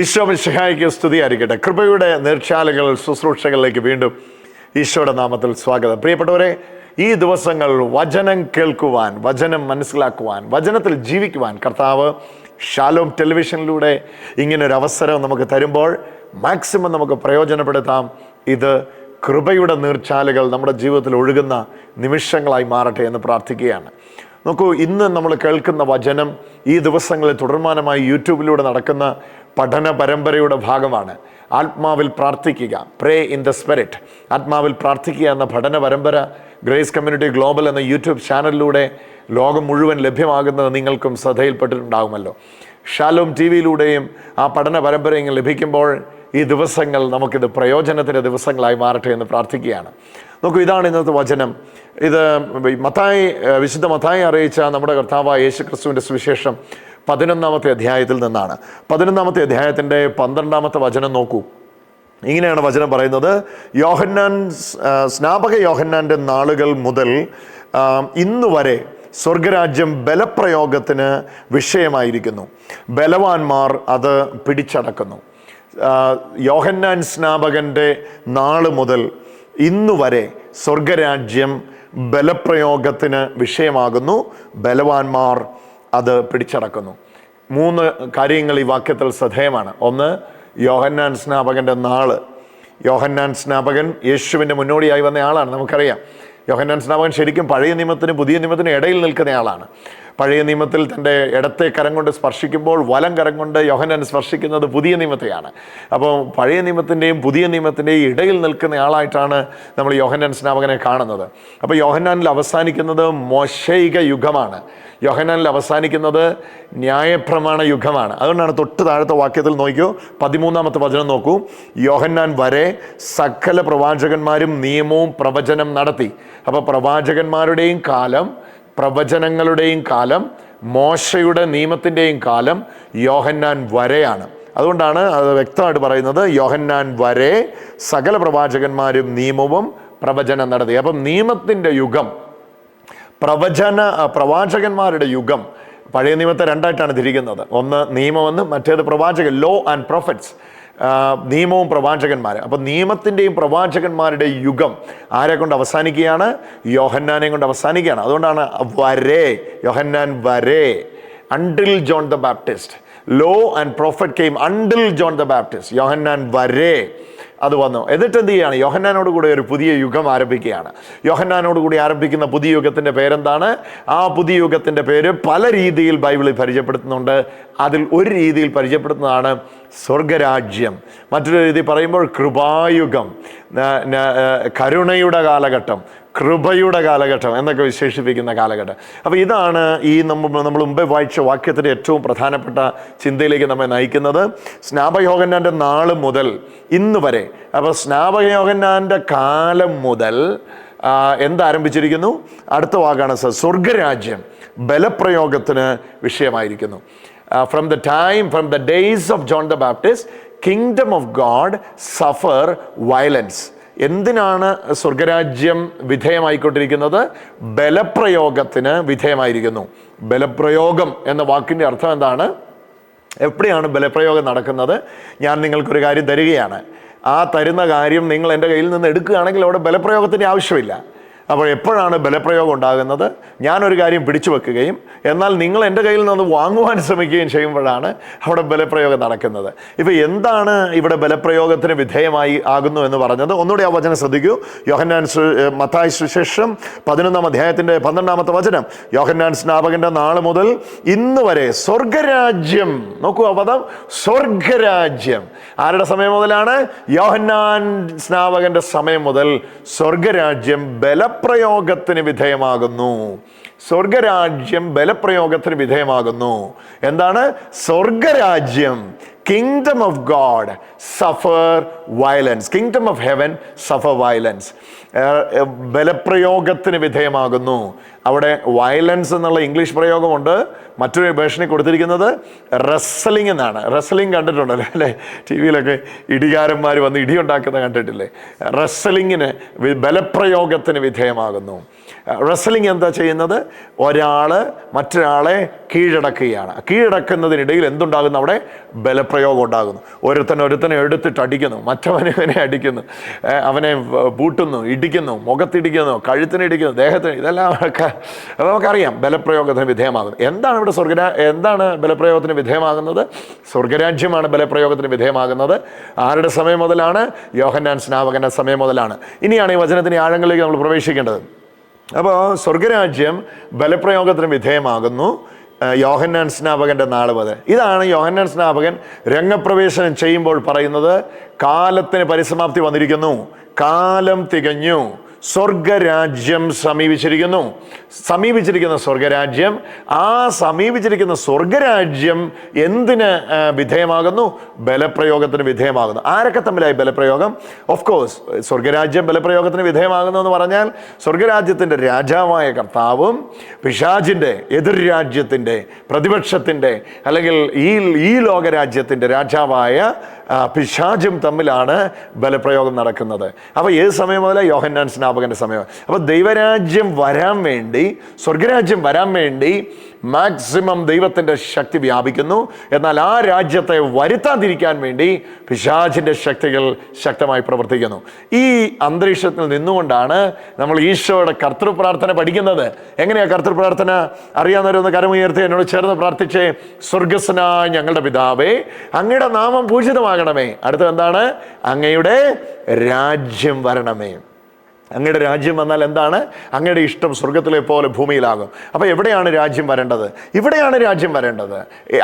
ഈശോ മിശിഹായ്ക്ക് സ്തുതിയായിരിക്കട്ടെ. കൃപയുടെ നീർച്ചാലുകൾ ശുശ്രൂഷകളിലേക്ക് വീണ്ടും ഈശോയുടെ നാമത്തിൽ സ്വാഗതം. പ്രിയപ്പെട്ടവരെ, ഈ ദിവസങ്ങൾ വചനം കേൾക്കുവാൻ, വചനം മനസ്സിലാക്കുവാൻ, വചനത്തിൽ ജീവിക്കുവാൻ കർത്താവ് ഷാലോം ടെലിവിഷനിലൂടെ ഇങ്ങനൊരു അവസരം നമുക്ക് തരുമ്പോൾ മാക്സിമം നമുക്ക് പ്രയോജനപ്പെടുത്താം. ഇത് കൃപയുടെ നീർച്ചാലുകൾ നമ്മുടെ ജീവിതത്തിൽ ഒഴുകുന്ന നിമിഷങ്ങളായി മാറട്ടെ എന്ന് പ്രാർത്ഥിക്കുകയാണ്. നോക്കൂ, ഇന്ന് നമ്മൾ കേൾക്കുന്ന വചനം ഈ ദിവസങ്ങളിൽ തുടർമാനമായി യൂട്യൂബിലൂടെ നടക്കുന്ന പഠന പരമ്പരയുടെ ഭാഗമാണ്. ആത്മാവിൽ പ്രാർത്ഥിക്കുക, പ്രേ ഇൻ ദ സ്പിരിറ്റ്. ആത്മാവിൽ പ്രാർത്ഥിക്കുക എന്ന പഠന പരമ്പര ഗ്രേസ് കമ്മ്യൂണിറ്റി ഗ്ലോബൽ എന്ന യൂട്യൂബ് ചാനലിലൂടെ ലോകം മുഴുവൻ ലഭ്യമാകുന്നത് നിങ്ങൾക്കും ശ്രദ്ധയിൽപ്പെട്ടിട്ടുണ്ടാകുമല്ലോ. ഷാലോം ടി വിയിലൂടെയും ആ പഠന പരമ്പര ഇങ്ങനെ ലഭിക്കുമ്പോൾ ഈ ദിവസങ്ങൾ നമുക്കിത് പ്രയോജനത്തിൻ്റെ ദിവസങ്ങളായി മാറട്ടെ എന്ന് പ്രാർത്ഥിക്കുകയാണ്. നോക്കൂ, ഇതാണ് ഇന്നത്തെ വചനം. ഇത് വിശുദ്ധ മത്തായി അറിയിച്ച നമ്മുടെ കർത്താവായ യേശു ക്രിസ്തുവിൻ്റെ സുവിശേഷം 11-ാമത്തെ അധ്യായത്തിൽ നിന്നാണ്. 11-ാമത്തെ അധ്യായത്തിൻ്റെ 12-ാമത്തെ വചനം നോക്കൂ. ഇങ്ങനെയാണ് വചനം പറയുന്നത്: സ്നാപക യോഹന്നാൻ്റെ നാളുകൾ മുതൽ ഇന്നുവരെ സ്വർഗരാജ്യം ബലപ്രയോഗത്തിന് വിഷയമായിരിക്കുന്നു. ബലവാന്മാർ അത് പിടിച്ചടക്കുന്നു. യോഹന്നാൻ സ്നാപകൻ്റെ നാള് മുതൽ ഇന്നുവരെ സ്വർഗരാജ്യം ബലപ്രയോഗത്തിന് വിഷയമാകുന്നു. ബലവാന്മാർ അത് പിടിച്ചടക്കുന്നു. 3 കാര്യങ്ങൾ ഈ വാക്യത്തിൽ ശ്രദ്ധേയമാണ്. ഒന്ന്, യോഹന്നാൻ സ്നാപകൻ്റെ നാള്. യോഹന്നാൻ സ്നാപകൻ യേശുവിൻ്റെ മുന്നോടിയായി വന്ന ആളാണ്. നമുക്കറിയാം, യോഹന്നാൻ സ്നാപകൻ ശരിക്കും പഴയ നിയമത്തിനും പുതിയ നിയമത്തിനും ഇടയിൽ നിൽക്കുന്ന ആളാണ്. പഴയ നിയമത്തിൽ തൻ്റെ ഇടത്തെ കരം കൊണ്ട് സ്പർശിക്കുമ്പോൾ വലം കരം കൊണ്ട് യോഹന്നാൻ സ്പർശിക്കുന്നത് പുതിയ നിയമത്തെയാണ്. അപ്പോൾ പഴയ നിയമത്തിൻ്റെയും പുതിയ നിയമത്തിൻ്റെയും ഇടയിൽ നിൽക്കുന്ന ആളായിട്ടാണ് നമ്മൾ യോഹന്നാൻ സ്നാപകനെ കാണുന്നത്. അപ്പോൾ യോഹന്നാനിൽ അവസാനിക്കുന്നത് മോശയിക യുഗമാണ്. യോഹന്നാനിൽ അവസാനിക്കുന്നത് ന്യായപ്രമാണ യുഗമാണ്. അതുകൊണ്ടാണ് തൊട്ട് താഴത്തെ വാക്യത്തിൽ നോക്കിയോ, 13-ാമത്തെ വചനം നോക്കൂ. യോഹന്നാൻ വരെ സകല പ്രവാചകന്മാരും നിയമവും പ്രവചനം നടത്തി. അപ്പോൾ പ്രവാചകന്മാരുടെയും കാലം, പ്രവചനങ്ങളുടെയും കാലം, മോശയുടെ നിയമത്തിൻ്റെയും കാലം യോഹന്നാൻ വരെയാണ്. അതുകൊണ്ടാണ് അത് വ്യക്തമായിട്ട് പറയുന്നത്, യോഹന്നാൻ വരെ സകല പ്രവാചകന്മാരും നിയമവും പ്രവചനം നടത്തി. അപ്പം നിയമത്തിൻ്റെ യുഗം, പ്രവാചകന്മാരുടെ യുഗം. പഴയ നിയമത്തെ 2ആയിട്ടാണ് തിരിക്കുന്നത്. ഒന്ന് നിയമമെന്നും മറ്റേത് പ്രവാചകൻ, ലോ ആൻഡ് പ്രൊഫറ്റ്സ്. നിയമവും പ്രവാചകന്മാർ. അപ്പം നിയമത്തിൻ്റെയും പ്രവാചകന്മാരുടെ യുഗം ആരെ കൊണ്ട് അവസാനിക്കുകയാണ്? യോഹന്നാനെ കൊണ്ട് അവസാനിക്കുകയാണ്. അതുകൊണ്ടാണ് വരെ, യോഹന്നാൻ വരെ, until John the Baptist. Law and prophet came until John the Baptist. Yohannan വരെ അത് വന്നു. എന്നിട്ട് എന്ത് ചെയ്യാണ്? യോഹന്നാനോട് കൂടി ഒരു പുതിയ യുഗം ആരംഭിക്കുകയാണ്. യോഹന്നാനോട് കൂടി ആരംഭിക്കുന്ന പുതിയ യുഗത്തിൻ്റെ പേരെന്താണ്? ആ പുതിയ യുഗത്തിൻ്റെ പേര് പല രീതിയിൽ ബൈബിളിൽ പരിചയപ്പെടുത്തുന്നുണ്ട്. അതിൽ ഒരു രീതിയിൽ പരിചയപ്പെടുത്തുന്നതാണ് സ്വർഗരാജ്യം. മറ്റൊരു രീതി പറയുമ്പോൾ കൃപായുഗം, കരുണയുടെ കാലഘട്ടം, കൃപയുടെ കാലഘട്ടം എന്നൊക്കെ വിശേഷിപ്പിക്കുന്ന കാലഘട്ടം. അപ്പോൾ ഇതാണ് ഈ നമ്മൾ മുമ്പേ വായിച്ച വാക്യത്തിൻ്റെ ഏറ്റവും പ്രധാനപ്പെട്ട ചിന്തയിലേക്ക് നമ്മെ നയിക്കുന്നത്. സ്നാപകയോഹന്നാൻ്റെ നാൾ മുതൽ ഇന്ന് വരെ. അപ്പോൾ സ്നാപകയോഹന്നാൻ്റെ കാലം മുതൽ എന്താരംഭിച്ചിരിക്കുന്നു? അടുത്ത വാക്കാണ് സ്വർഗരാജ്യം ബലപ്രയോഗത്തിന് വിഷയമായിരിക്കുന്നു. From the days of John the Baptist, kingdom of God suffer violence. എന്തിനാണ് സ്വർഗരാജ്യം വിധേയമായിക്കൊണ്ടിരിക്കുന്നത്? ബലപ്രയോഗത്തിന് വിധേയമായിരിക്കുന്നു. ബലപ്രയോഗം എന്ന വാക്കിൻ്റെ അർത്ഥം എന്താണ്? എവിടെയാണ് ബലപ്രയോഗം നടക്കുന്നത്? ഞാൻ നിങ്ങൾക്കൊരു കാര്യം തരികയാണ്. ആ തരുന്ന കാര്യം നിങ്ങൾ എൻ്റെ കയ്യിൽ നിന്ന് എടുക്കുകയാണെങ്കിൽ അവിടെ ബലപ്രയോഗത്തിൻ്റെ ആവശ്യമില്ല. അപ്പോൾ എപ്പോഴാണ് ബലപ്രയോഗം ഉണ്ടാകുന്നത്? ഞാനൊരു കാര്യം പിടിച്ചു വെക്കുകയും എന്നാൽ നിങ്ങൾ എൻ്റെ കയ്യിൽ നിന്ന് വാങ്ങുവാൻ ശ്രമിക്കുകയും ചെയ്യുമ്പോഴാണ് അവിടെ ബലപ്രയോഗം നടക്കുന്നത്. ഇപ്പോൾ എന്താണ് ഇവിടെ ബലപ്രയോഗത്തിന് വിധേയമായി ആകുന്നു എന്ന് പറഞ്ഞത്? ഒന്നുകൂടി ആ വചനം ശ്രദ്ധിക്കൂ. മത്തായി സുവിശേഷം 11-ാം അധ്യായത്തിൻ്റെ 12-ാമത്തെ വചനം. യോഹന്നാൻ സ്നാപകന്റെ നാൾ മുതൽ ഇന്ന് വരെ സ്വർഗരാജ്യം. നോക്കൂ ആ പദം, സ്വർഗരാജ്യം. ആരുടെ സമയം മുതലാണ്? യോഹന്നാൻ സ്നാപകന്റെ സമയം മുതൽ സ്വർഗരാജ്യം ബലപ്രയോഗത്തിന് വിധേയമാകുന്നു. സ്വർഗരാജ്യം ബലപ്രയോഗത്തിന് വിധേയമാകുന്നു. എന്താണ് സ്വർഗരാജ്യം? Kingdom of God suffer violence. Kingdom of heaven suffer violence. ബലപ്രയോഗത്തിന് വിധേയമാകുന്നു. അവിടെ വയലൻസ് എന്നുള്ള ഇംഗ്ലീഷ് പ്രയോഗമുണ്ട്. മറ്റൊരു വേർഷനിൽ കൊടുത്തിരിക്കുന്നത് റെസ്ലിംഗ് എന്നാണ്. റെസ്ലിംഗ് കണ്ടിട്ടുണ്ടല്ലോ അല്ലേ? ടി വിയിലൊക്കെ ഇടികാരന്മാർ വന്ന് ഇടിയുണ്ടാക്കുന്ന കണ്ടിട്ടില്ലേ? റെസ്ലിങ്ങിന് ബലപ്രയോഗത്തിന് വിധേയമാകുന്നു. റെസ്ലിംഗ് എന്താ ചെയ്യുന്നത്? ഒരാൾ മറ്റൊരാളെ കീഴടക്കുകയാണ്. കീഴടക്കുന്നതിനിടയിൽ എന്തുണ്ടാകുന്നു? അവിടെ ബലപ്രയോഗം ഉണ്ടാകുന്നു. ഒരുത്തനെ എടുത്തിട്ട് അടിക്കുന്നു, മറ്റവനെ അടിക്കുന്നു, അവനെ പൂട്ടുന്നു, ഇടിക്കുന്നു, മുഖത്തിടിക്കുന്നു, കഴുത്തിനിടിക്കുന്നു, ദേഹത്തിന്, ഇതെല്ലാം നമുക്കറിയാം ബലപ്രയോഗത്തിന് വിധേയമാകുന്നു. എന്താണ് ബലപ്രയോഗത്തിന് വിധേയമാകുന്നത്? സ്വർഗരാജ്യമാണ് ബലപ്രയോഗത്തിന് വിധേയമാകുന്നത്. ആരുടെ സമയം മുതലാണ്? യോഹന്നാൻ സ്നാപകന്റെ സമയം മുതലാണ്. ഇനിയാണ് ഈ വചനത്തിന്റെ ആഴങ്ങളിലേക്ക് നമ്മൾ പ്രവേശിക്കേണ്ടത്. അപ്പോൾ സ്വർഗരാജ്യം ബലപ്രയോഗത്തിന് വിധേയമാകുന്നു യോഹന്നാൻ സ്നാപകന്റെ നാൾ മുതൽ. ഇതാണ് യോഹന്നാൻ സ്നാപകൻ രംഗപ്രവേശനം ചെയ്യുമ്പോൾ പറയുന്നത്, കാലത്തിന് പരിസമാപ്തി വന്നിരിക്കുന്നു, കാലം തികഞ്ഞു, സ്വർഗരാജ്യം സമീപിച്ചിരിക്കുന്ന സ്വർഗരാജ്യം. ആ സമീപിച്ചിരിക്കുന്ന സ്വർഗരാജ്യം എന്തിന് വിധേയമാകുന്നു? ബലപ്രയോഗത്തിന് വിധേയമാകുന്നു. ആരൊക്കെ തമ്മിലായി ബലപ്രയോഗം? ഓഫ് കോഴ്സ് സ്വർഗരാജ്യം ബലപ്രയോഗത്തിന് വിധേയമാകുന്നു എന്ന് പറഞ്ഞാൽ സ്വർഗരാജ്യത്തിൻ്റെ രാജാവായ കർത്താവും പിശാചിൻ്റെ, എതിർ രാജ്യത്തിൻ്റെ, പ്രതിപക്ഷത്തിൻ്റെ, അല്ലെങ്കിൽ ഈ ലോകരാജ്യത്തിൻ്റെ രാജാവായ പിശാചും തമ്മിലാണ് ബലപ്രയോഗം നടക്കുന്നത്. അപ്പോൾ ഏത് സമയം മുതലേ? യോഹന്നാൻ സ്നാപകന്റെ സമയം. അപ്പോൾ ദൈവരാജ്യം വരാൻ വേണ്ടി, സ്വർഗരാജ്യം വരാൻ വേണ്ടി മാക്സിമം ദൈവത്തിൻ്റെ ശക്തി വ്യാപിക്കുന്നു. എന്നാൽ ആ രാജ്യത്തെ വരുത്താതിരിക്കാൻ വേണ്ടി പിശാചിൻ്റെ ശക്തികൾ ശക്തമായി പ്രവർത്തിക്കുന്നു. ഈ അന്തരീക്ഷത്തിൽ നിന്നുകൊണ്ടാണ് നമ്മൾ ഈശോയുടെ കർത്തൃപ്രാർത്ഥന പഠിക്കുന്നത്. എങ്ങനെയാ കർത്തൃപ്രാർത്ഥന? അറിയാവുന്നവരൊന്ന് കരമുയർത്തി എന്നോട് ചേർന്ന് പ്രാർത്ഥിച്ചേ. സ്വർഗസ്വനായ ഞങ്ങളുടെ പിതാവേ, അങ്ങയുടെ നാമം പൂജിതമാകണമേ. അടുത്തത് എന്താണ്? അങ്ങയുടെ രാജ്യം വരണമേ. അങ്ങയുടെ രാജ്യം വന്നാൽ എന്താണ്? അങ്ങയുടെ ഇഷ്ടം സ്വർഗത്തിലെ പോലെ ഭൂമിയിലാകും. അപ്പോൾ എവിടെയാണ് രാജ്യം വരേണ്ടത്? ഇവിടെയാണ് രാജ്യം വരേണ്ടത്.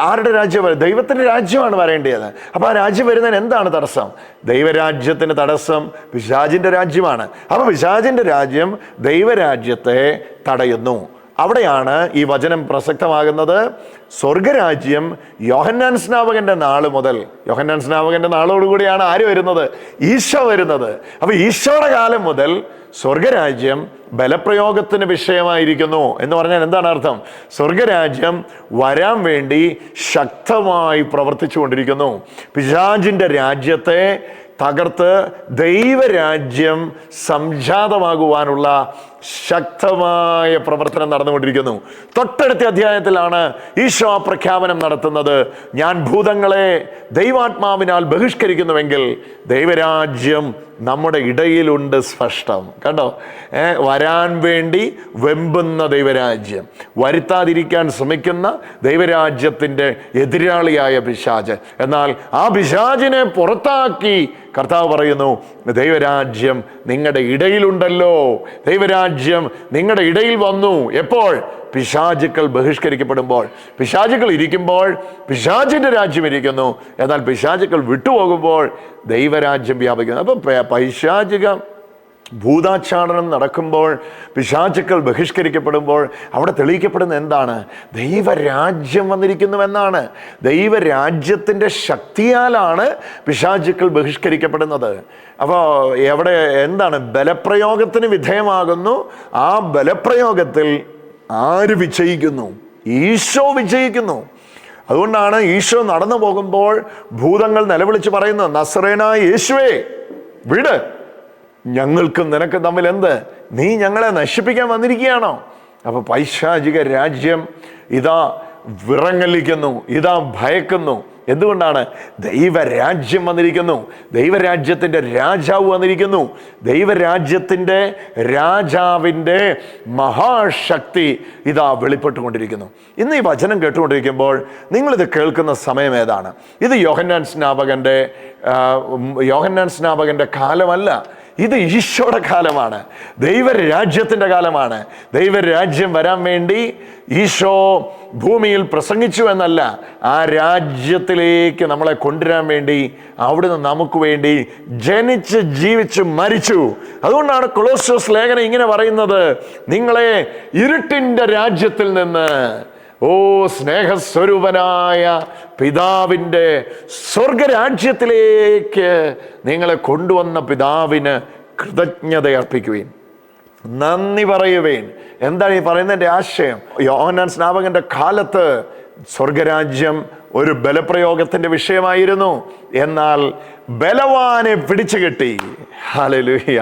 ആരുടെ രാജ്യം? ദൈവത്തിൻ്റെ രാജ്യമാണ് വരേണ്ടത്. അപ്പോൾ ആ രാജ്യം വരുന്നതിന് എന്താണ് തടസ്സം? ദൈവരാജ്യത്തിന് തടസ്സം പിശാചിൻ്റെ രാജ്യമാണ്. അപ്പോൾ പിശാചിൻ്റെ രാജ്യം ദൈവരാജ്യത്തെ തടയുന്നു. അവിടെയാണ് ഈ വചനം പ്രസക്തമാകുന്നത്. സ്വർഗരാജ്യം യോഹന്നാൻ സ്നാപകന്റെ നാൾ മുതൽ, യോഹന്നാൻ സ്നാപകന്റെ നാളോടുകൂടിയാണ് ആര് വരുന്നത്? ഈശോ വരുന്നത്. അപ്പൊ ഈശോയുടെ കാലം മുതൽ സ്വർഗരാജ്യം ബലപ്രയോഗത്തിന് വിഷയമായിരിക്കുന്നു എന്ന് പറഞ്ഞാൽ എന്താണ് അർത്ഥം? സ്വർഗരാജ്യം വരാൻ വേണ്ടി ശക്തമായി പ്രവർത്തിച്ചു കൊണ്ടിരിക്കുന്നു. പിശാചിന്റെ രാജ്യത്തെ തകർത്ത് ദൈവരാജ്യം സംജാതമാകുവാനുള്ള ശക്തമായ പ്രവർത്തനം നടന്നുകൊണ്ടിരിക്കുന്നു. തൊട്ടടുത്ത അധ്യായത്തിലാണ് ഈശോ പ്രഖ്യാപനം നടത്തുന്നത്. ഞാൻ ഭൂതങ്ങളെ ദൈവാത്മാവിനാൽ ബഹിഷ്കരിക്കുന്നുവെങ്കിൽ ദൈവരാജ്യം നമ്മുടെ ഇടയിലുണ്ട്. സ്പഷ്ടം കണ്ടോ? വരാൻ വേണ്ടി വെമ്പുന്ന ദൈവരാജ്യം, വരുത്താതിരിക്കാൻ ശ്രമിക്കുന്ന ദൈവരാജ്യത്തിൻ്റെ എതിരാളിയായ പിശാച്. എന്നാൽ ആ പിശാചിനെ പുറത്താക്കി കർത്താവ് പറയുന്നു, ദൈവരാജ്യം നിങ്ങളുടെ ഇടയിലുണ്ടല്ലോ. ദൈവരാജ്യം നിങ്ങളുടെ ഇടയിൽ വന്നു. എപ്പോൾ? പിശാചുക്കൾ ബഹിഷ്കരിക്കപ്പെടുമ്പോൾ. പിശാചുക്കൾ ഇരിക്കുമ്പോൾ പിശാചിൻ്റെ രാജ്യം ഇരിക്കുന്നു. എന്നാൽ പിശാചുക്കൾ വിട്ടുപോകുമ്പോൾ ദൈവരാജ്യം വ്യാപിക്കുന്നു. അപ്പം പൈശാചിക ഭൂതാച്ഛാടനം നടക്കുമ്പോൾ, പിശാചുക്കൾ ബഹിഷ്കരിക്കപ്പെടുമ്പോൾ അവിടെ തെളിയിക്കപ്പെടുന്ന എന്താണ്? ദൈവരാജ്യം വന്നിരിക്കുന്നുവെന്നാണ്. ദൈവരാജ്യത്തിൻ്റെ ശക്തിയാലാണ് പിശാചുക്കൾ ബഹിഷ്കരിക്കപ്പെടുന്നത്. അപ്പോൾ എവിടെ എന്താണ്? ബലപ്രയോഗത്തിന് വിധേയമാകുന്നു. ആ ബലപ്രയോഗത്തിൽ ആര് വിജയിക്കുന്നു? ഈശോ വിജയിക്കുന്നു. അതുകൊണ്ടാണ് ഈശോ നടന്നു പോകുമ്പോൾ ഭൂതങ്ങൾ നിലവിളിച്ച് പറയുന്നത്, നസറേനായ യേശുവേ വിട്, ഞങ്ങൾക്കും നിനക്ക് തമ്മിൽ എന്ത്? നീ ഞങ്ങളെ നശിപ്പിക്കാൻ വന്നിരിക്കുകയാണോ? അപ്പൊ പൈശാചിക രാജ്യം ഇതാ വിറങ്ങലിക്കുന്നു, ഇതാ ഭയക്കുന്നു. എന്തുകൊണ്ടാണ്? ദൈവരാജ്യം വന്നിരിക്കുന്നു. ദൈവരാജ്യത്തിൻ്റെ രാജാവ് വന്നിരിക്കുന്നു. ദൈവരാജ്യത്തിൻ്റെ രാജാവിൻ്റെ മഹാശക്തി ഇതാ വെളിപ്പെട്ടുകൊണ്ടിരിക്കുന്നു. ഇന്ന് ഈ വചനം കേട്ടുകൊണ്ടിരിക്കുമ്പോൾ നിങ്ങളിത് കേൾക്കുന്ന സമയം ഏതാണ്? ഇത് യോഹന്നാൻ സ്നാപകന്റെ കാലമല്ല. ഇത് ഈശോയുടെ കാലമാണ്. ദൈവരാജ്യത്തിൻ്റെ കാലമാണ്. ദൈവരാജ്യം വരാൻ വേണ്ടി ഈശോ ഭൂമിയിൽ പ്രസംഗിച്ചു എന്നല്ല, ആ രാജ്യത്തിലേക്ക് നമ്മളെ കൊണ്ടുവരാൻ വേണ്ടി അവിടുന്ന് നമുക്ക് വേണ്ടി ജനിച്ച് ജീവിച്ച് മരിച്ചു. അതുകൊണ്ടാണ് കൊളോസ്യോസ് ലേഖനം ഇങ്ങനെ പറയുന്നത്, നിങ്ങളെ ഇരുട്ടിൻ്റെ രാജ്യത്തിൽ നിന്ന് സ്നേഹസ്വരൂപനായ പിതാവിൻ്റെ സ്വർഗരാജ്യത്തിലേക്ക് നിങ്ങളെ കൊണ്ടുവന്ന പിതാവിന് കൃതജ്ഞത അർപ്പിക്കുകയും. നന്ദി പറയുവേൻ. എന്താണ് ഈ പറയുന്നതിൻ്റെ ആശയം? യോഹന്നാൻ സ്നാപകന്റെ കാലത്ത് സ്വർഗരാജ്യം ഒരു ബലപ്രയോഗത്തിന്റെ വിഷയമായിരുന്നു. എന്നാൽ ബലവാനെ പിടിച്ചു കെട്ടി. ഹല്ലേലൂയ.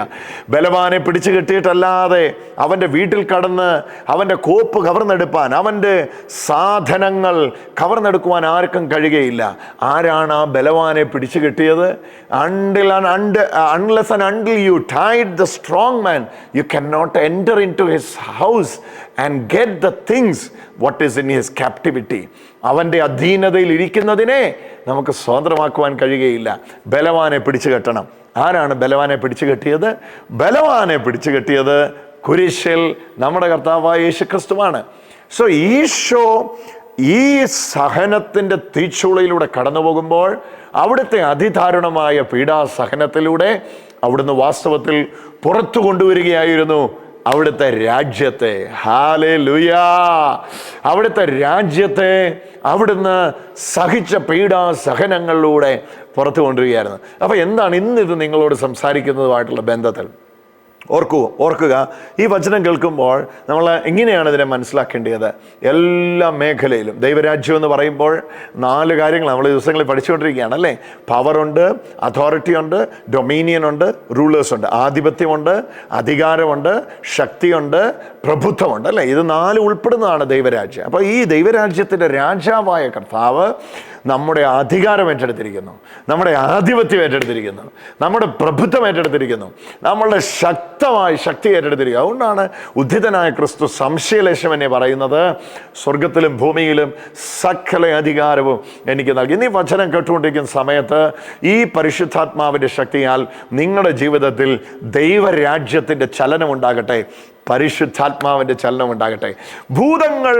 ബലവാനെ പിടിച്ചു കെട്ടിയിട്ടല്ലാതെ അവൻ്റെ വീട്ടിൽ കടന്ന് അവൻ്റെ കോപ്പ് കവർന്നെടുപ്പാൻ, അവൻ്റെ സാധനങ്ങൾ കവർന്നെടുക്കുവാൻ ആർക്കും കഴിയുകയില്ല. ആരാണ് ആ ബലവാനെ പിടിച്ചു കെട്ടിയത്? Unless and until you tied the strong man, you cannot enter into his house and get the things what is in his captivity. അവൻ്റെ അധീനതയിൽ ഇരിക്കുന്നതിനെ നമുക്ക് സ്വതന്ത്രമാക്കുവാൻ കഴിയുകയില്ല. ബലവാനെ പിടിച്ചു കെട്ടണം. ആരാണ് ബലവാനെ പിടിച്ചു കെട്ടിയത്? ബലവാനെ പിടിച്ചു കെട്ടിയത് കുരിശിൽ നമ്മുടെ കർത്താവായ യേശു ക്രിസ്തുവാണ്. സോ ഈശോ ഈ സഹനത്തിൻ്റെ തീച്ചൂളയിലൂടെ കടന്നു പോകുമ്പോൾ അവിടുത്തെ അതിദാരുണമായ പീഡാസഹനത്തിലൂടെ അവിടുന്ന് വാസ്തവത്തിൽ പുറത്തു കൊണ്ടുവരികയായിരുന്നു അവിടുത്തെ രാജ്യത്തെ. ഹല്ലേലൂയാ. അവിടുത്തെ രാജ്യത്തെ അവിടുന്ന് സഹിച്ച പീഡാസഹനങ്ങളിലൂടെ പുറത്തു കൊണ്ടുവരികയായിരുന്നു. അപ്പോൾ എന്താണ് ഇന്നിത് നിങ്ങളോട് സംസാരിക്കുന്നതുമായിട്ടുള്ള ബന്ധത്തിൽ? ഓർക്കുക, ഈ വചനം കേൾക്കുമ്പോൾ നമ്മൾ എങ്ങനെയാണ് ഇതിനെ മനസ്സിലാക്കേണ്ടത്? എല്ലാ മേഖലയിലും ദൈവരാജ്യം എന്ന് പറയുമ്പോൾ 4 കാര്യങ്ങൾ നമ്മൾ ഈ ദിവസങ്ങളിൽ പഠിച്ചുകൊണ്ടിരിക്കുകയാണ് അല്ലേ? പവറുണ്ട്, അതോറിറ്റി ഉണ്ട്, ഡൊമീനിയൻ ഉണ്ട്, റൂളേഴ്സ് ഉണ്ട്. ആധിപത്യമുണ്ട്, അധികാരമുണ്ട്, ശക്തിയുണ്ട്, പ്രഭുത്വമുണ്ട് അല്ലേ? ഇത് 4 ഉൾപ്പെടുന്നതാണ് ദൈവരാജ്യം. അപ്പോൾ ഈ ദൈവരാജ്യത്തിൻ്റെ രാജാവായ കർത്താവ് നമ്മുടെ അധികാരം ഏറ്റെടുത്തിരിക്കുന്നു, നമ്മുടെ ആധിപത്യം ഏറ്റെടുത്തിരിക്കുന്നു, നമ്മുടെ പ്രഭുത്വം ഏറ്റെടുത്തിരിക്കുന്നു, നമ്മളുടെ ശക്തി ഏറ്റെടുത്തിരിക്കുക. അതുകൊണ്ടാണ് ഉദ്ധിതനായ ക്രിസ്തു സംശയലേശം എന്നെ പറയുന്നത്, സ്വർഗത്തിലും ഭൂമിയിലും സകല അധികാരവും എനിക്ക് നൽകി. ഇന്ന് ഈ വചനം കേട്ടുകൊണ്ടിരിക്കുന്ന സമയത്ത് ഈ പരിശുദ്ധാത്മാവിൻ്റെ ശക്തിയാൽ നിങ്ങളുടെ ജീവിതത്തിൽ ദൈവരാജ്യത്തിൻ്റെ ചലനമുണ്ടാകട്ടെ, പരിശുദ്ധാത്മാവിൻ്റെ ചലനം ഉണ്ടാകട്ടെ. ഭൂതങ്ങൾ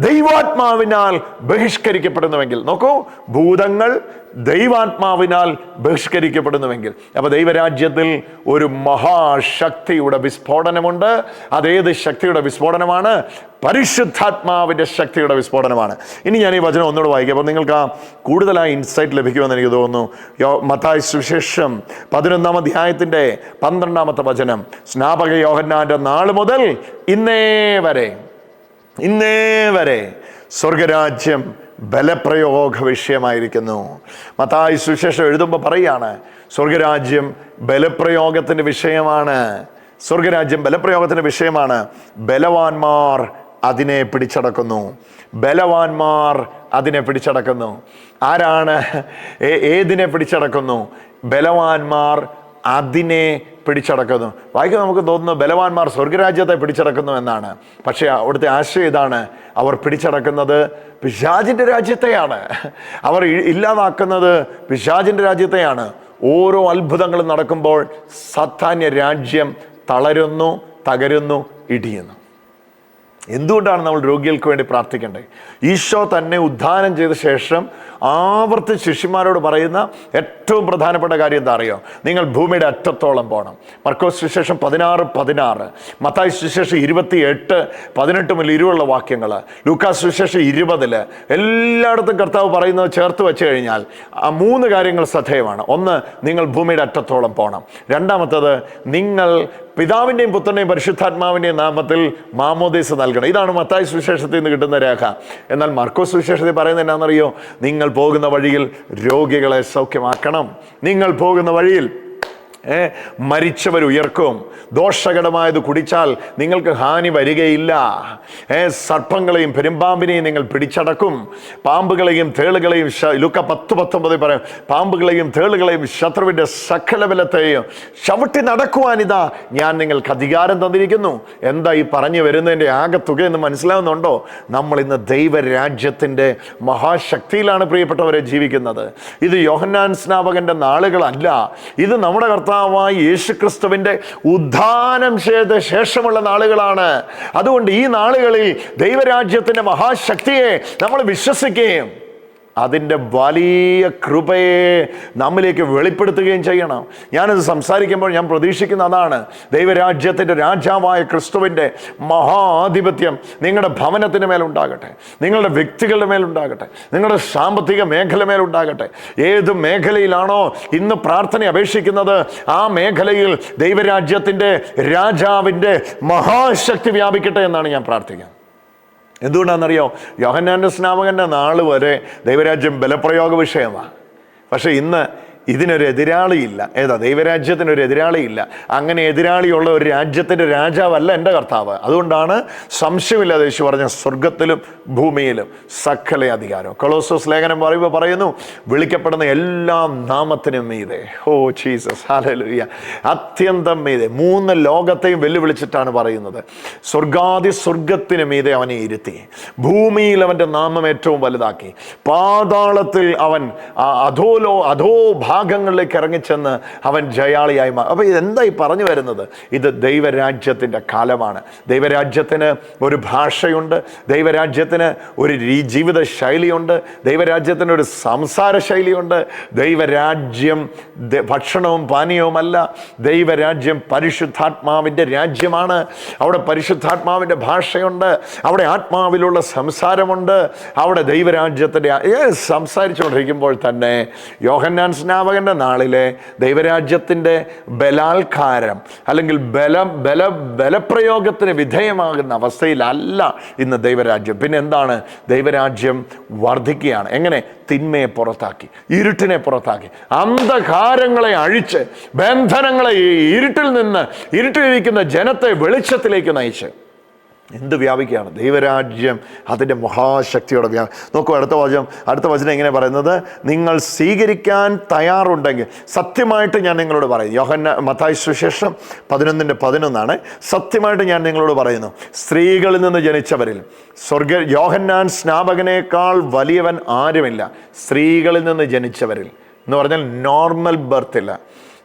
ദൈവാത്മാവിനാൽ ബഹിഷ്കരിക്കപ്പെടുന്നുവെങ്കിൽ, നോക്കൂ, ഭൂതങ്ങൾ ദൈവാത്മാവിനാൽ ബഹിഷ്കരിക്കപ്പെടുന്നുവെങ്കിൽ, അപ്പോൾ ദൈവരാജ്യത്തിൽ ഒരു മഹാശക്തിയുടെ വിസ്ഫോടനമുണ്ട്. അതേത് ശക്തിയുടെ വിസ്ഫോടനമാണ്? പരിശുദ്ധാത്മാവിൻ്റെ ശക്തിയുടെ വിസ്ഫോടനമാണ്. ഇനി ഞാൻ ഈ വചനം ഒന്നുകൂടെ വായിക്കാം, അപ്പോൾ നിങ്ങൾക്ക് ആ കൂടുതലായി ഇൻസൈറ്റ് ലഭിക്കുമെന്ന് എനിക്ക് തോന്നുന്നു. മത്തായി സുവിശേഷം 11-ാം അധ്യായത്തിൻ്റെ 12-ാമത്തെ വചനം. സ്നാപക യോഹന്നാന്റെ നാൾ മുതൽ ഇന്നേ വരെ സ്വർഗരാജ്യം ബലപ്രയോഗ വിഷയമായിരിക്കുന്നു. മത്തായി സുവിശേഷം എഴുതുമ്പോൾ പറയുകയാണ്, സ്വർഗരാജ്യം ബലപ്രയോഗത്തിൻ്റെ വിഷയമാണ്. സ്വർഗരാജ്യം ബലപ്രയോഗത്തിൻ്റെ വിഷയമാണ്. ബലവാന്മാർ അതിനെ പിടിച്ചടക്കുന്നു. ആരാണ്? ഏതിനെ പിടിച്ചടക്കുന്നു? ബലവാന്മാർ അതിനെ പിടിച്ചടക്കുന്നു. വായിക്കാൻ നമുക്ക് തോന്നുന്നു ബലവാന്മാർ സ്വർഗരാജ്യത്തെ പിടിച്ചടക്കുന്നു എന്നാണ്. പക്ഷേ അവിടുത്തെ ആശയം ഇതാണ്, അവർ പിടിച്ചടക്കുന്നത് പിശാചിൻ്റെ രാജ്യത്തെയാണ്. അവർ ഇല്ലാതാക്കുന്നത് പിശാചിൻ്റെ രാജ്യത്തെയാണ്. ഓരോ അത്ഭുതങ്ങളും നടക്കുമ്പോൾ സാത്താന്യ രാജ്യം തളരുന്നു, തകരുന്നു, ഇടിയുന്നു. എന്തുകൊണ്ടാണ് നമ്മൾ രോഗികൾക്ക് വേണ്ടി പ്രാർത്ഥിക്കേണ്ടത്? ഈശോ തന്നെ ഉദ്ധാനം ചെയ്ത ശേഷം ആവർത്തിച്ച് ശിഷ്യന്മാരോട് പറയുന്ന ഏറ്റവും പ്രധാനപ്പെട്ട കാര്യം എന്താ അറിയോ? നിങ്ങൾ ഭൂമിയുടെ അറ്റത്തോളം പോകണം. മർക്കോസ് സുവിശേഷം 16:16, മത്തായി സുവിശേഷം 28:18 മുതൽ 20 വാക്യങ്ങൾ, ലൂക്കാസ് സുവിശേഷം 20 എല്ലായിടത്തും കർത്താവ് പറയുന്നത് ചേർത്ത് വെച്ച് കഴിഞ്ഞാൽ ആ 3 കാര്യങ്ങൾ ശ്രദ്ധേയമാണ്. ഒന്ന്, നിങ്ങൾ ഭൂമിയുടെ അറ്റത്തോളം പോകണം. രണ്ടാമത്തത്, നിങ്ങൾ പിതാവിൻ്റെയും പുത്രൻ്റെയും പരിശുദ്ധാത്മാവിൻ്റെയും നാമത്തിൽ മാമോദീസ നൽകണം. ഇതാണ് മത്തായി സുവിശേഷത്തിൽ നിന്ന് കിട്ടുന്ന രേഖ. എന്നാൽ മർക്കോസ് സുവിശേഷത്തിൽ പറയുന്നത് എന്നാണെന്നറിയോ? നിങ്ങൾ പോകുന്ന വഴിയിൽ രോഗികളെ സൗഖ്യമാക്കണം. നിങ്ങൾ പോകുന്ന വഴിയിൽ മരിച്ചവർ ഉയർക്കും. ദോഷകരമായത് കുടിച്ചാൽ നിങ്ങൾക്ക് ഹാനി വരികയില്ല. സർപ്പങ്ങളെയും പെരുമ്പാമ്പിനെയും നിങ്ങൾ പിടിച്ചടക്കും. പാമ്പുകളെയും തേളുകളെയും, ലൂക്ക 10:19 പറയും, പാമ്പുകളെയും തേളുകളെയും ശത്രുവിൻ്റെ സകല ബലത്തെയും ചവിട്ടി നടക്കുവാനിതാ ഞാൻ നിങ്ങൾക്ക് അധികാരം തന്നിരിക്കുന്നു. എന്താ ഈ പറഞ്ഞു വരുന്നതിൻ്റെ ആകെ തുക എന്ന് മനസ്സിലാവുന്നുണ്ടോ? നമ്മൾ ഇന്ന് ദൈവരാജ്യത്തിൻ്റെ മഹാശക്തിയിലാണ് പ്രിയപ്പെട്ടവരെ ജീവിക്കുന്നത്. ഇത് യോഹന്നാൻ സ്നാപകന്റെ നാളുകളല്ല. ഇത് നമ്മുടെ കർത്താവായ യേശുക്രിസ്തുവിന്റെ ഉദ്ധാനം ചെയ്ത ശേഷമുള്ള നാളുകളാണ്. അതുകൊണ്ട് ഈ നാളുകളിൽ ദൈവരാജ്യത്തിന്റെ മഹാശക്തിയെ നമ്മൾ വിശ്വസിക്കുകയും അതിൻ്റെ വലിയ കൃപയെ നമ്മിലേക്ക് വെളിപ്പെടുത്തുകയും ചെയ്യണം. ഞാനത് സംസാരിക്കുമ്പോൾ ഞാൻ പ്രതീക്ഷിക്കുന്ന അതാണ്. ദൈവരാജ്യത്തിൻ്റെ രാജാവായ ക്രിസ്തുവിൻ്റെ മഹാധിപത്യം നിങ്ങളുടെ ഭവനത്തിന് മേലുണ്ടാകട്ടെ, നിങ്ങളുടെ വ്യക്തികളുടെ മേലുണ്ടാകട്ടെ, നിങ്ങളുടെ സാമ്പത്തിക മേഖല മേലുണ്ടാകട്ടെ. ഏത് മേഖലയിലാണോ ഇന്ന് പ്രാർത്ഥന അപേക്ഷിക്കുന്നത്, ആ മേഖലയിൽ ദൈവരാജ്യത്തിൻ്റെ രാജാവിൻ്റെ മഹാശക്തി വ്യാപിക്കട്ടെ എന്നാണ് ഞാൻ പ്രാർത്ഥിക്കുന്നത്. എന്തുകൊണ്ടാണെന്നറിയോ? യോഹന്നാന്റെ സ്നാപകന്റെ നാൾ വരെ ദൈവരാജ്യം ബലപ്രയോഗ വിഷയമാണ്. പക്ഷെ ഇന്ന് ഇതിനൊരു എതിരാളിയില്ല. ഏതാ? ദൈവരാജ്യത്തിനൊരു എതിരാളിയില്ല. അങ്ങനെ എതിരാളിയുള്ള ഒരു രാജ്യത്തിൻ്റെ രാജാവല്ല എൻ്റെ കർത്താവ്. അതുകൊണ്ടാണ് സംശയമില്ലാതെ യേശു പറഞ്ഞ സ്വർഗത്തിലും ഭൂമിയിലും സകല അധികാരം. കൊളോസോസ് ലേഖനം പറയുന്നു, വിളിക്കപ്പെടുന്ന എല്ലാ നാമത്തിനും മീതെ, ഓ ജീസസ്, ഹല്ലേലൂയ, അത്യന്തം മീതെ. 3 ലോകത്തെയും വെല്ലുവിളിച്ചിട്ടാണ് പറയുന്നത്. സ്വർഗത്തിന് മീതെ അവനെ ഇരുത്തി, ഭൂമിയിൽ അവൻ്റെ നാമം ഏറ്റവും വലുതാക്കി, പാതാളത്തിൽ അവൻ അധോ ഭാഗങ്ങളിലേക്ക് ഇറങ്ങിച്ചെന്ന് അവൻ ജയാളിയായി മാറി. അപ്പോൾ ഇതെന്തായി പറഞ്ഞു വരുന്നത്? ഇത് ദൈവരാജ്യത്തിൻ്റെ കാലമാണ്. ദൈവരാജ്യത്തിന് ഒരു ഭാഷയുണ്ട്, ദൈവരാജ്യത്തിന് ഒരു ജീവിത ശൈലിയുണ്ട്, ദൈവരാജ്യത്തിന് ഒരു സംസാര ശൈലിയുണ്ട്. ദൈവരാജ്യം ഭക്ഷണവും പാനീയവുമല്ല. ദൈവരാജ്യം പരിശുദ്ധാത്മാവിൻ്റെ രാജ്യമാണ്. അവിടെ പരിശുദ്ധാത്മാവിൻ്റെ ഭാഷയുണ്ട്, അവിടെ ആത്മാവിലുള്ള സംസാരമുണ്ട്, അവിടെ ദൈവരാജ്യത്തിൻ്റെ സംസാരിച്ചുകൊണ്ടിരിക്കുമ്പോൾ തന്നെ യോഹന്നാൻ സ്നാപകന്റെ നാളിലെ ദൈവരാജ്യത്തിൻ്റെ ബലാത്കാരം അല്ലെങ്കിൽ ബലപ്രയോഗത്തിന് വിധേയമാകുന്ന അവസ്ഥയിലല്ല ഇന്ന് ദൈവരാജ്യം. പിന്നെ എന്താണ്? ദൈവരാജ്യം വർദ്ധിക്കുകയാണ്. എങ്ങനെ? തിന്മയെ പുറത്താക്കി, ഇരുട്ടിനെ പുറത്താക്കി, അന്ധകാരങ്ങളെ അഴിച്ച്, ബന്ധനങ്ങളെ ഇരുട്ടിലിരിക്കുന്ന ജനത്തെ വെളിച്ചത്തിലേക്ക് നയിച്ച് എന്ത് വ്യാപിക്കുകയാണ്? ദൈവരാജ്യം അതിൻ്റെ മഹാശക്തിയോടെ നോക്കൂ. അടുത്ത വചനം എങ്ങനെ പറയുന്നത്? നിങ്ങൾ സ്വീകരിക്കാൻ തയ്യാറുണ്ടെങ്കിൽ സത്യമായിട്ട് ഞാൻ നിങ്ങളോട് പറയും. മത്തായി സുവിശേഷം 11:11 സത്യമായിട്ട് ഞാൻ നിങ്ങളോട് പറയുന്നു, സ്ത്രീകളിൽ നിന്ന് ജനിച്ചവരിൽ യോഹന്നാൻ സ്നാപകനേക്കാൾ വലിയവൻ ആരുമില്ല. സ്ത്രീകളിൽ നിന്ന് ജനിച്ചവരിൽ എന്ന് പറഞ്ഞാൽ നോർമൽ ബർത്തില്ല.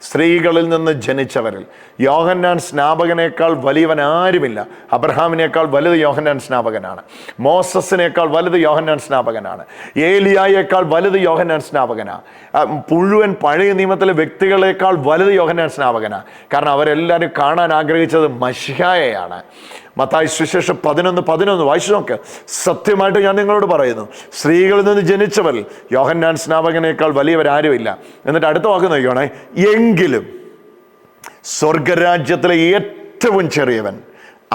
സ്ത്രീകളിൽ നിന്ന് ജനിച്ചവരിൽ യോഹന്നാൻ സ്നാപകനേക്കാൾ വലിയവൻ ആരുമില്ല. അബ്രഹാമിനേക്കാൾ വലുത് യോഹന്നാൻ സ്നാപകനാണ്. മോസസിനേക്കാൾ വലുത് യോഹന്നാൻ സ്നാപകനാണ്. ഏലിയായേക്കാൾ വലുത് യോഹന്നാൻ സ്നാപകനാണ്. മുഴുവൻ പഴയ നിയമത്തിലെ വ്യക്തികളെക്കാൾ വലുത് യോഹന്നാൻ സ്നാപകനാണ്. കാരണം അവരെല്ലാവരും കാണാൻ ആഗ്രഹിച്ചത് മശിഹായെയാണ്. മത്തായി സുവിശേഷം 11:11 വായിച്ചു നോക്ക്. സത്യമായിട്ട് ഞാൻ നിങ്ങളോട് പറയുന്നു, സ്ത്രീകളിൽ നിന്ന് ജനിച്ചവർ യോഹന്നാൻ സ്നാപകനേക്കാൾ വലിയവരാരുമില്ല. എന്നിട്ട് അടുത്ത വാക്ക് നോക്കിക്കോണേ, എങ്കിലും സ്വർഗരാജ്യത്തിലെ ഏറ്റവും ചെറിയവൻ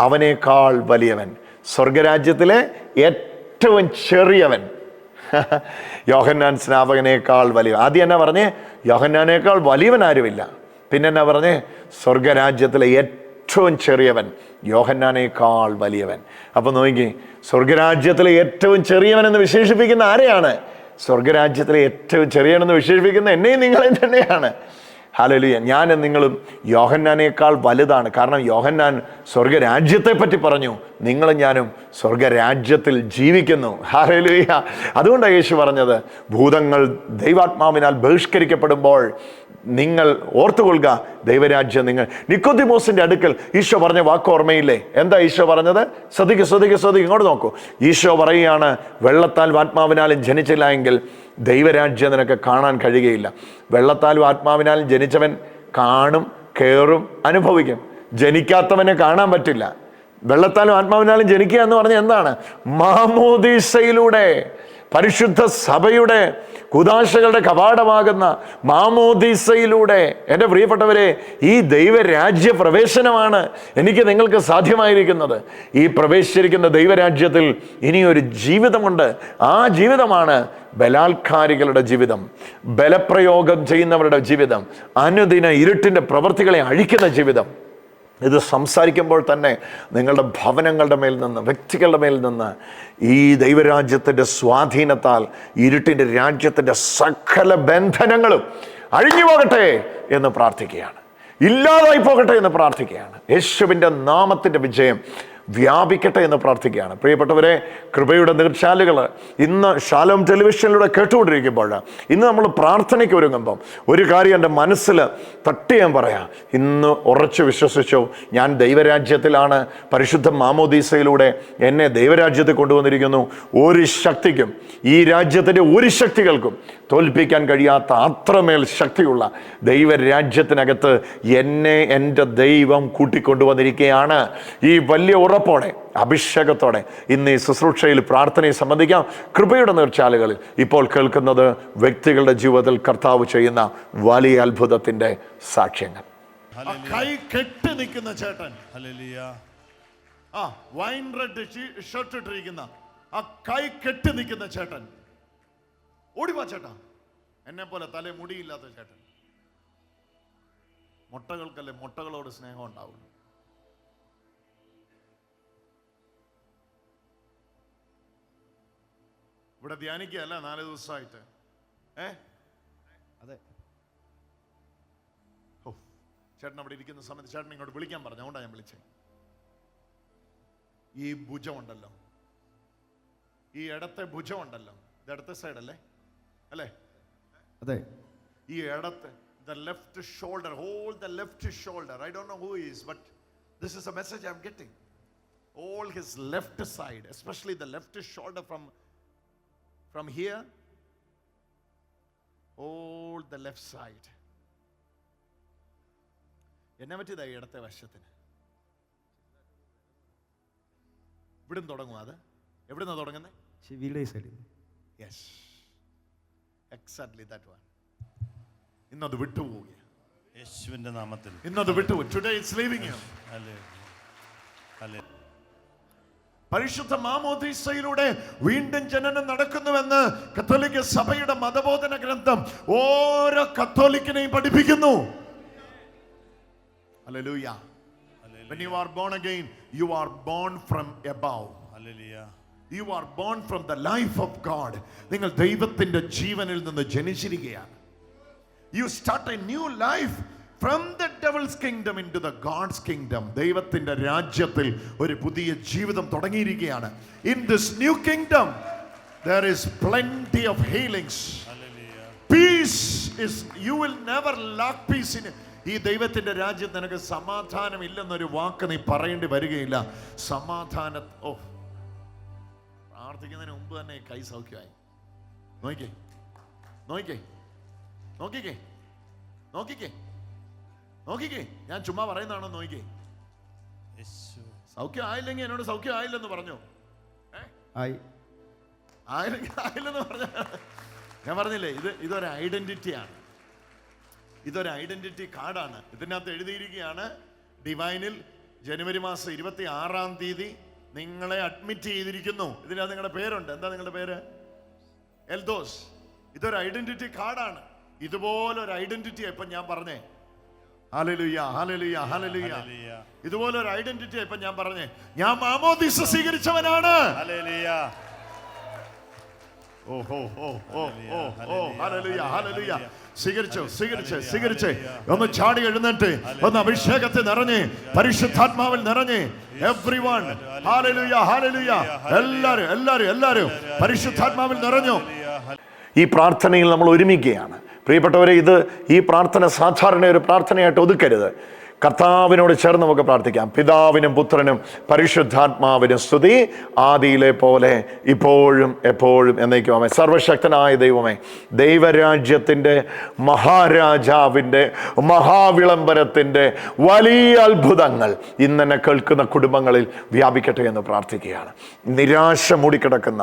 അവനേക്കാൾ വലിയവൻ. സ്വർഗരാജ്യത്തിലെ ഏറ്റവും ചെറിയവൻ യോഹന്നാൻ സ്നാപകനേക്കാൾ വലിയ. ആദ്യം എന്നാ പറഞ്ഞേ? യോഹന്നാനേക്കാൾ വലിയവൻ ആരുമില്ല. പിന്നെ എന്നാ പറഞ്ഞേ? സ്വർഗരാജ്യത്തിലെ ഏറ്റവും ചെറിയവൻ യോഹന്നാനേക്കാൾ വലിയവൻ. അപ്പൊ നോക്കി, സ്വർഗരാജ്യത്തിലെ ഏറ്റവും ചെറിയവൻ എന്ന് വിശേഷിപ്പിക്കുന്ന ആരെയാണ്? സ്വർഗരാജ്യത്തിലെ ഏറ്റവും ചെറിയവനെന്ന് വിശേഷിപ്പിക്കുന്ന എന്നെയും നിങ്ങളെയും തന്നെയാണ്. ഹല്ലേലൂയ. ഞാനും നിങ്ങളും യോഹന്നാനേക്കാൾ വലുതാണ്. കാരണം യോഹന്നാൻ സ്വർഗരാജ്യത്തെ പറ്റി പറഞ്ഞു, നിങ്ങളും ഞാനും സ്വർഗരാജ്യത്തിൽ ജീവിക്കുന്നു. ഹല്ലേലൂയ. അതുകൊണ്ടാണ് യേശു പറഞ്ഞത്, ഭൂതങ്ങൾ ദൈവാത്മാവിനാൽ ബഹിഷ്കരിക്കപ്പെടുമ്പോൾ നിങ്ങൾ ഓർത്തുകൊള്ളുക, ദൈവരാജ്യം നിങ്ങൾ. നിക്കോദിമോസിന്റെ അടുക്കൽ ഈശോ പറഞ്ഞ വാക്ക് ഓർമ്മയില്ലേ? എന്താ ഈശോ പറഞ്ഞത്? ശ്രദ്ധിക്കുക, ഇങ്ങോട്ട് നോക്കൂ. ഈശോ പറയുകയാണ്, വെള്ളത്താൽ ആത്മാവിനാലും ജനിച്ചില്ല എങ്കിൽ ദൈവരാജ്യം നിനക്ക് കാണാൻ കഴിയുകയില്ല. വെള്ളത്താലും ആത്മാവിനാലും ജനിച്ചവൻ കാണും, കേറും, അനുഭവിക്കും. ജനിക്കാത്തവനെ കാണാൻ പറ്റില്ല. വെള്ളത്താലും ആത്മാവിനാലും ജനിക്കുക എന്ന് പറഞ്ഞാൽ എന്താണ്? മാമോദീസയിലൂടെ, പരിശുദ്ധ സഭയുടെ കുദാശകളുടെ കവാടമാകുന്ന മാമോദീസയിലൂടെ. എൻ്റെ പ്രിയപ്പെട്ടവരെ, ഈ ദൈവരാജ്യ പ്രവേശനമാണ് എനിക്ക് നിങ്ങൾക്ക് സാധ്യമായിരിക്കുന്നത്. ഈ പ്രവേശിച്ചിരിക്കുന്ന ദൈവരാജ്യത്തിൽ ഇനിയൊരു ജീവിതമുണ്ട്. ആ ജീവിതമാണ് ബലാത്കാരികളുടെ ജീവിതം, ബലപ്രയോഗം ചെയ്യുന്നവരുടെ ജീവിതം, അനുദിന ഇരുട്ടിൻ്റെ പ്രവൃത്തികളെ അഴിക്കുന്ന ജീവിതം. ഇത് സംസാരിക്കുമ്പോൾ തന്നെ നിങ്ങളുടെ ഭവനങ്ങളുടെ മേൽ നിന്ന്, വ്യക്തികളുടെ മേൽ നിന്ന് ഈ ദൈവരാജ്യത്തിൻ്റെ സ്വാധീനത്താൽ ഇരുട്ടിൻ്റെ രാജ്യത്തിൻ്റെ സകല ബന്ധനങ്ങളും അഴിഞ്ഞു പോകട്ടെ എന്ന് പ്രാർത്ഥിക്കുകയാണ്. ഇല്ലാതായി പോകട്ടെ എന്ന് പ്രാർത്ഥിക്കുകയാണ്. യേശുവിൻ്റെ നാമത്തിൻ്റെ വിജയം വ്യാപിക്കട്ടെ എന്ന് പ്രാർത്ഥിക്കുകയാണ്. പ്രിയപ്പെട്ടവരെ, കൃപയുടെ നീർച്ചാലുകൾ ഇന്ന് ഷാലോം ടെലിവിഷനിലൂടെ കേട്ടുകൊണ്ടിരിക്കുമ്പോൾ, ഇന്ന് നമ്മൾ പ്രാർത്ഥനയ്ക്ക് ഒരുങ്ങുമ്പം ഒരു കാര്യം എൻ്റെ മനസ്സിൽ തട്ടി ഞാൻ പറയാം. ഇന്ന് ഉറച്ചു വിശ്വസിച്ചു, ഞാൻ ദൈവരാജ്യത്തിലാണ്. പരിശുദ്ധ മാമോദീസയിലൂടെ എന്നെ ദൈവരാജ്യത്തിൽ കൊണ്ടുവന്നിരിക്കുന്നു. ഒരു ശക്തിക്കും, ഈ രാജ്യത്തിൻ്റെ ഒരു ശക്തികൾക്കും തോൽപ്പിക്കാൻ കഴിയാത്ത അത്രമേൽ ശക്തിയുള്ള ദൈവരാജ്യത്തിനകത്ത് എന്നെ എൻ്റെ ദൈവം കൂട്ടിക്കൊണ്ടുവന്നിരിക്കുകയാണ്. ഈ വലിയ ഉറപ്പോടെ, അഭിഷേകത്തോടെ ഇന്ന് ഈ ശുശ്രൂഷയിൽ പ്രാർത്ഥനയെ സംബന്ധിക്കാം. കൃപയുടെ നീർച്ചാലുകളിൽ ഇപ്പോൾ കേൾക്കുന്നത് വ്യക്തികളുടെ ജീവിതത്തിൽ കർത്താവ് ചെയ്യുന്ന വലിയ അത്ഭുതത്തിന്റെ സാക്ഷ്യങ്ങൾ. കൈ കെട്ടി നിൽക്കുന്ന ചേട്ടൻ, വൈൻ റെഡ് ഷർട്ട് ഇട്ടിരിക്കുന്ന ആ കൈ കെട്ടി നിൽക്കുന്ന ചേട്ടൻ, ഓടിവാ ചേട്ടാ. എന്നെ പോലെ തല മുടിയില്ലാത്ത ചേട്ടൻ. മുട്ടകൾക്കല്ലേ മുട്ടകളോട് സ്നേഹം ഉണ്ടാവുള്ളൂ. ഇവിടെ ധ്യാനിക്കുകയല്ല 4 ദിവസമായിട്ട്. അതെ. ഓ, ചേട്ടൻ അവിടെ ഇരിക്കുന്ന സമയത്ത് ചേട്ടൻ ഇങ്ങോട്ട് വിളിക്കാൻ പറഞ്ഞു, അതുകൊണ്ടാണ് ഞാൻ വിളിച്ചത്. ഈ ഭുജമുണ്ടല്ലോ, ഈ ഇടത്തെ ഭുജമുണ്ടല്ലോ, ഇത് ഇടത്തെ സൈഡല്ലേ അല്ലേ? അതെ. ഈ ഇടത്തെ, the left shoulder, hold the left shoulder. I don't know who he is, but this is a message I'm getting. All his left side, especially the left shoulder from here, all the left side. എന്നെ പറ്റിയതാ ഈ ഇടത്തെ വശത്തിന്. ഇവിടുന്ന് തുടങ്ങും. അത് എവിടുന്നാ തുടങ്ങുന്നത്? ചെവിയുടെ സൈഡിൽ. Yes, exactly that one. ഇന്നത് വിട്ടുപോവുക യേശുവിന്റെ നാമത്തിൽ. ഇന്നത് വിട്ടുപോയി. Today it's leaving you. പരിശുദ്ധ മാമോദീസയിലൂടെ വീണ്ടും ജനനം നടക്കുന്നുവെന്ന് കത്തോലിക്ക സഭയുടെ മതബോധന ഗ്രന്ഥം ഓരോ കത്തോലിക്കനെയും പഠിപ്പിക്കുന്നു. Hallelujah. When you are born again, you are born from above. Hallelujah. You are born from the life of God. നിങ്ങൾ ദൈവത്തിന്റെ ജീവനിൽ നിന്ന് ജനിച്ചിരിക്കുകയാണ്. You start a new life from the devil's kingdom into the God's kingdom. ദൈവത്തിന്റെ രാജ്യത്തിൽ ഒരു പുതിയ ജീവിതം തുടങ്ങിയിരിക്കുകയാണ്. In this new kingdom there is plenty of healings. Hallelujah. Peace is, you will never lack peace in it. ഈ ദൈവത്തിന്റെ രാജ്യത്ത് നിനക്ക് സമാധാനം ഇല്ലെന്നൊരു വാക്ക് നീ പറയേണ്ടി വരികയില്ല. സമാധാന പ്രാർത്ഥിക്കുന്നതിന് മുമ്പ് തന്നെ കൈ സൗഖ്യമായി. നോക്കിക്കേ, നോക്കിക്കേ, നോക്കിക്കേ, നോക്കിക്കേ, നോക്കിക്കേ. ഞാൻ ചുമ്മാ പറയുന്നതാണോ? നോക്കിക്കേ. സൗഖ്യം ആയില്ലെങ്കിൽ എന്നോട് സൗഖ്യം ആയില്ലെന്ന് പറഞ്ഞു. ആയില്ലെന്ന് പറഞ്ഞ ഞാൻ പറഞ്ഞില്ലേ, ഇതൊരു ഐഡന്റിറ്റിയാണ്. ഇതൊരു ഐഡന്റിറ്റി കാർഡാണ്. ഇതിനകത്ത് എഴുതിയിരിക്കുകയാണ്, ഡിവൈനിൽ ജനുവരി മാസം 26-ാം തീയതി നിങ്ങളെ അഡ്മിറ്റ് ചെയ്തിരിക്കുന്നു. ഇതിനകത്ത് നിങ്ങളുടെ പേരുണ്ട്. എന്താ നിങ്ങളുടെ പേര്? എൽദോസ്. ഇതൊരു ഐഡന്റിറ്റി കാർഡാണ്. ഇതുപോലൊരു ഐഡന്റിറ്റി ഇപ്പൊ ഞാൻ പറഞ്ഞേ. Hallelujah, hallelujah, hallelujah. ഇതുപോലൊരു ഐഡന്റിറ്റി ഇപ്പൊ ഞാൻ പറഞ്ഞേ. ഞാൻ മാമോദീസ സ്വീകരിച്ചവനാണ്. ഹല്ലേലൂയ. സ്വീകരിച്ച് ഒന്ന് ചാടി എഴുന്നേറ്റ് ഒന്ന് അഭിഷേകത്തിൽ നിറഞ്ഞ് പരിശുദ്ധാത്മാവിൽ നിറഞ്ഞ് everyone, ഹല്ലേലൂയ, ഹല്ലേലൂയ. എല്ലാവരും പരിശുദ്ധാത്മാവിൽ നിറഞ്ഞു. ഈ പ്രാർത്ഥനയിൽ നമ്മൾ ഒരുമിക്കുകയാണ്. പ്രിയപ്പെട്ടവരെ, ഈ പ്രാർത്ഥന സാധാരണ ഒരു പ്രാർത്ഥനയായിട്ട് ഒതുക്കരുത്. കർത്താവിനോട് ചേർന്ന് നമുക്ക് പ്രാർത്ഥിക്കാം. പിതാവിനും പുത്രനും പരിശുദ്ധാത്മാവിനും സ്തുതി, ആദിയിലെ പോലെ ഇപ്പോഴും എപ്പോഴും എന്നേക്കും ആമേൻ. സർവശക്തനായ ദൈവമേ, ദൈവരാജ്യത്തിൻ്റെ മഹാരാജാവിൻ്റെ മഹാവിളംബരത്തിൻ്റെ വലിയ അത്ഭുതങ്ങൾ ഇന്നെന്നെ കേൾക്കുന്ന കുടുംബങ്ങളിൽ വ്യാപിക്കട്ടെ എന്ന് പ്രാർത്ഥിക്കുകയാണ്. നിരാശ മൂടിക്കിടക്കുന്ന,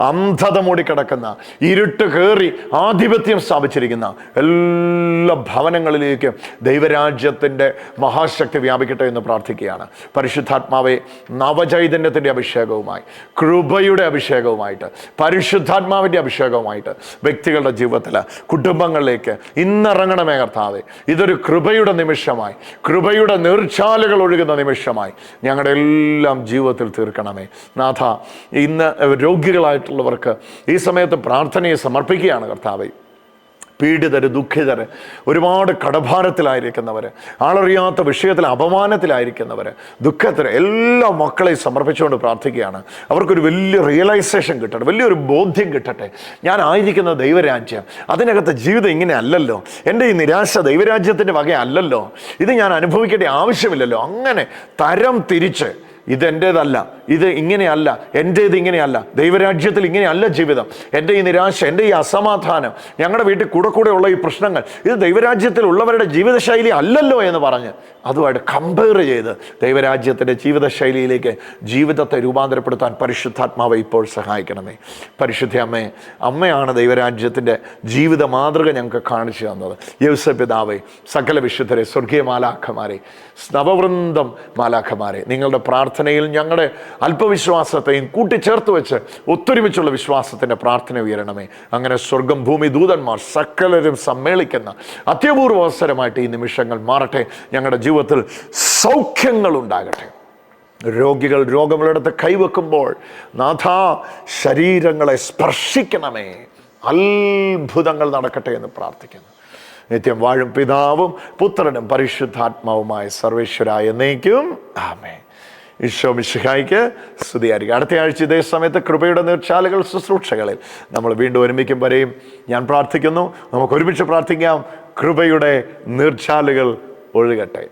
അന്ധത മൂടിക്കിടക്കുന്ന, ഇരുട്ട് കയറി ആധിപത്യം സ്ഥാപിച്ചിരിക്കുന്ന എല്ലാ ഭവനങ്ങളിലേക്കും ദൈവരാജ്യത്തിൻ്റെ മഹാശക്തി വ്യാപിക്കട്ടെ എന്ന് പ്രാർത്ഥിക്കുകയാണ്. പരിശുദ്ധാത്മാവെ, നവചൈതന്യത്തിൻ്റെ അഭിഷേകവുമായി, കൃപയുടെ അഭിഷേകവുമായിട്ട്, പരിശുദ്ധാത്മാവിൻ്റെ അഭിഷേകവുമായിട്ട് വ്യക്തികളുടെ ജീവിതത്തിൽ, കുടുംബങ്ങളിലേക്ക് ഇന്നിറങ്ങണമേ കർത്താവേ. ഇതൊരു കൃപയുടെ നിമിഷമായി, കൃപയുടെ നീർച്ചാലുകൾ ഒഴുകുന്ന നിമിഷമായി ഞങ്ങളുടെ എല്ലാം ജീവിതത്തിൽ തീർക്കണമേ നാഥ. ഇന്ന് രോഗികളായിട്ടുള്ളവർക്ക് ഈ സമയത്ത് പ്രാർത്ഥനയെ സമർപ്പിക്കുകയാണ് കർത്താവേ. പീഡിതര്, ദുഃഖിതര്, ഒരുപാട് കടഭാരത്തിലായിരിക്കുന്നവർ, ആളറിയാത്ത വിഷയത്തിൽ അപമാനത്തിലായിരിക്കുന്നവർ, ദുഃഖത്തിൽ എല്ലാ മക്കളെയും സമർപ്പിച്ചുകൊണ്ട് പ്രാർത്ഥിക്കുകയാണ്. അവർക്കൊരു വലിയ റിയലൈസേഷൻ കിട്ടട്ടെ, വലിയൊരു ബോധ്യം കിട്ടട്ടെ. ഞാൻ ആയിരിക്കുന്ന ദൈവരാജ്യം, അതിനകത്ത് ജീവിതം ഇങ്ങനെ അല്ലല്ലോ, എൻ്റെ ഈ നിരാശ ദൈവരാജ്യത്തിൻ്റെ വക അല്ലല്ലോ, ഇത് ഞാൻ അനുഭവിക്കേണ്ട ആവശ്യമില്ലല്ലോ. അങ്ങനെ തരം തിരിച്ച് ഇതെൻ്റേതല്ല, ഇത് ഇങ്ങനെയല്ല, എൻ്റേത് ഇങ്ങനെയല്ല, ദൈവരാജ്യത്തിൽ ഇങ്ങനെയല്ല ജീവിതം, എൻ്റെ ഈ നിരാശ, എൻ്റെ ഈ അസമാധാനം, ഞങ്ങളുടെ വീട്ടിൽ കൂടെ ഉള്ള ഈ പ്രശ്നങ്ങൾ, ഇത് ദൈവരാജ്യത്തിൽ ഉള്ളവരുടെ ജീവിതശൈലി അല്ലല്ലോ എന്ന് പറഞ്ഞ് അതുമായിട്ട് കമ്പയർ ചെയ്ത് ദൈവരാജ്യത്തിൻ്റെ ജീവിതശൈലിയിലേക്ക് ജീവിതത്തെ രൂപാന്തരപ്പെടുത്താൻ പരിശുദ്ധാത്മാവ് ഇപ്പോൾ സഹായിക്കണമേ. പരിശുദ്ധ അമ്മയാണ് ദൈവരാജ്യത്തിൻ്റെ ജീവിത മാതൃക ഞങ്ങൾക്ക് കാണിച്ചു തന്നത്. യൗസേപ്പ് പിതാവേ, സകല വിശുദ്ധരെ, സ്വർഗീയ മാലാഖമാരെ, നവവൃന്ദം മാലാഖമാരെ, നിങ്ങളുടെ പ്രാർത്ഥനയിൽ ഞങ്ങളുടെ അല്പവിശ്വാസത്തെയും കൂട്ടിച്ചേർത്ത് വെച്ച് ഒത്തൊരുമിച്ചുള്ള വിശ്വാസത്തിൻ്റെ പ്രാർത്ഥന ഉയരണമേ. അങ്ങനെ സ്വർഗം, ഭൂമി, ദൂതന്മാർ സകലരും സമ്മേളിക്കുന്ന അത്യപൂർവ അവസരമായിട്ട് ഈ നിമിഷങ്ങൾ മാറട്ടെ. ഞങ്ങളുടെ ജീവിതത്തിൽ സൗഖ്യങ്ങൾ ഉണ്ടാകട്ടെ. രോഗികൾ രോഗമുള്ളിടത്ത് കൈവെക്കുമ്പോൾ നാഥാ ശരീരങ്ങളെ സ്പർശിക്കണമേ, അത്ഭുതങ്ങൾ നടക്കട്ടെ എന്ന് പ്രാർത്ഥിക്കുന്നു. നിത്യം വാഴും പിതാവും പുത്രനും പരിശുദ്ധാത്മാവുമായ സർവേശ്വരായ എന്നേക്കും ആമേൻ. ഈശോ മിശിഹായ്ക്ക് സ്തുതിയായിരിക്കും. അടുത്ത ആഴ്ച ഇതേ സമയത്ത് കൃപയുടെ നീർച്ചാലുകൾ ശുശ്രൂഷകളിൽ നമ്മൾ വീണ്ടും ഒരുമിക്കും വരെയും ഞാൻ പ്രാർത്ഥിക്കുന്നു. നമുക്ക് ഒരുമിച്ച് പ്രാർത്ഥിക്കാം. കൃപയുടെ നീർച്ചാലുകൾ ഒഴുകട്ടെ.